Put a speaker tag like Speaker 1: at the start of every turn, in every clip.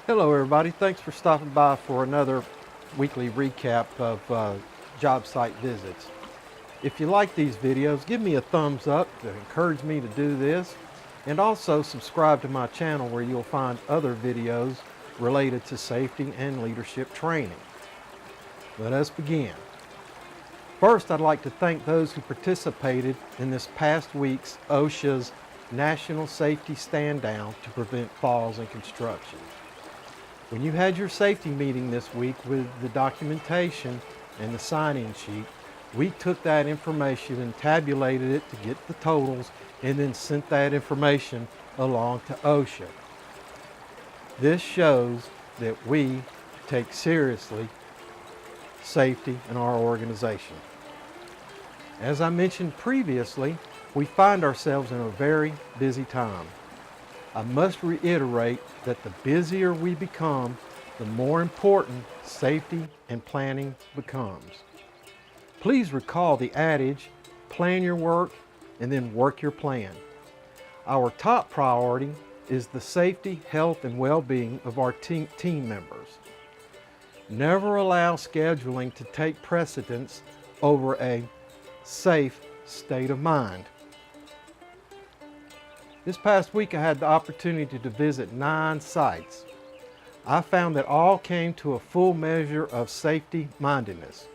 Speaker 1: Hello everybody, thanks for stopping by for another weekly recap of job site visits. If you like these videos, give me a thumbs up to encourage me to do this, and also subscribe to my channel where you'll find other videos related to safety and leadership training. Let us begin. First, I'd like to thank those who participated in this past week's OSHA's National Safety Stand Down to prevent falls in construction. When you had your safety meeting this week with the documentation and the sign-in sheet, we took that information and tabulated it to get the totals and then sent that information along to OSHA. This shows that we take seriously safety in our organization. As I mentioned previously, we find ourselves in a very busy time. I must reiterate that the busier we become, the more important safety and planning becomes. Please recall the adage, plan your work and then work your plan. Our top priority is the safety, health, and well-being of our team members. Never allow scheduling to take precedence over a safe state of mind. This past week I had the opportunity to visit 9 sites. I found that all came to a full measure of safety mindedness.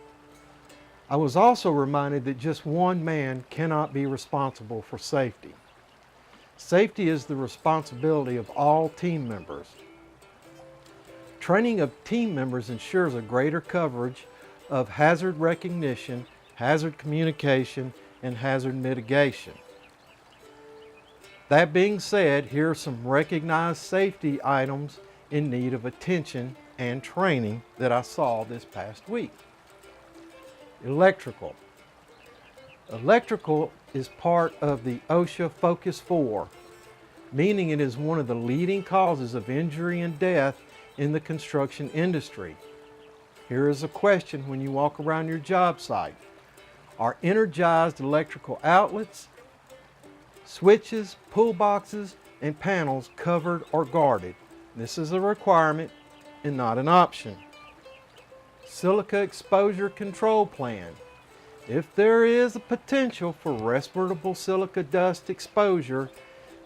Speaker 1: I was also reminded that just one man cannot be responsible for safety. Safety is the responsibility of all team members. Training of team members ensures a greater coverage of hazard recognition, hazard communication, and hazard mitigation. That being said, here are some recognized safety items in need of attention and training that I saw this past week. Electrical. Electrical is part of the OSHA Focus 4, meaning it is one of the leading causes of injury and death in the construction industry. Here is a question when you walk around your job site. Are energized electrical outlets, switches, pull boxes, and panels covered or guarded? This is a requirement and not an option. Silica exposure control plan. If there is a potential for respirable silica dust exposure,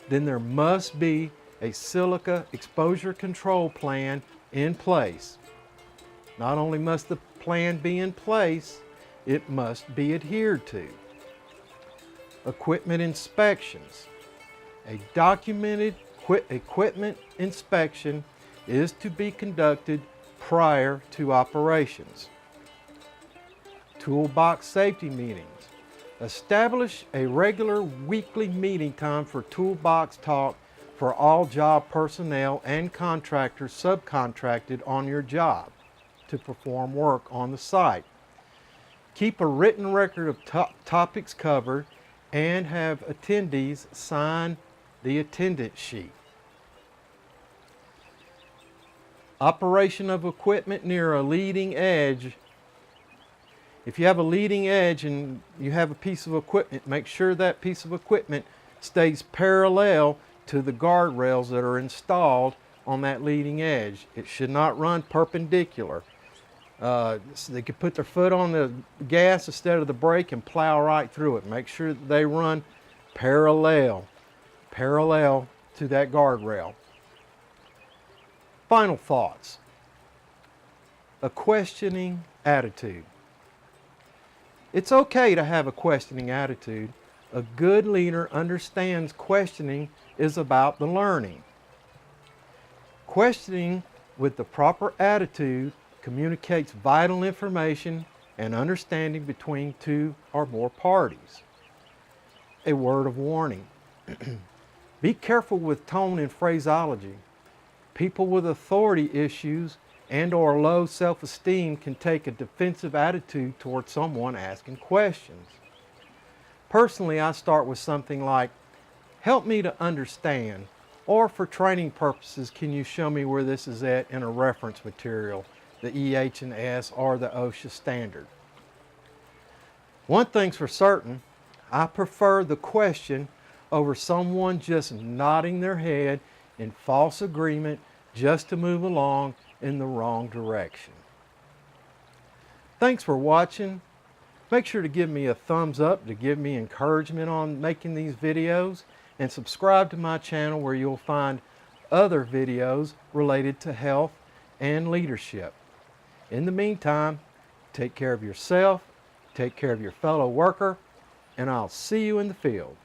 Speaker 1: then there must be a silica exposure control plan in place. Not only must the plan be in place, it must be adhered to. Equipment inspections. A documented equipment inspection is to be conducted prior to operations. Toolbox safety meetings. Establish a regular weekly meeting time for toolbox talk for all job personnel and contractors subcontracted on your job to perform work on the site. Keep a written record of topics covered and have attendees sign the attendance sheet. Operation of equipment near a leading edge. If you have a leading edge and you have a piece of equipment, make sure that piece of equipment stays parallel to the guardrails that are installed on that leading edge. It should not run perpendicular. So they could put their foot on the gas instead of the brake and plow right through it. Make sure that they run parallel to that guardrail. Final thoughts. A questioning attitude. It's okay to have a questioning attitude. A good leader understands questioning is about the learning. Questioning with the proper attitude communicates vital information and understanding between two or more parties. A word of warning. Be careful with tone and phraseology. People with authority issues and or low self-esteem can take a defensive attitude toward someone asking questions. Personally, I start with something like, help me to understand, or for training purposes, can you show me where this is at in a reference material, the EH&S or the OSHA standard. One thing's for certain, I prefer the question over someone just nodding their head in false agreement just to move along in the wrong direction. Thanks for watching. Make sure to give me a thumbs up to give me encouragement on making these videos, and subscribe to my channel where you'll find other videos related to health and leadership. In the meantime, take care of yourself, take care of your fellow worker, and I'll see you in the field.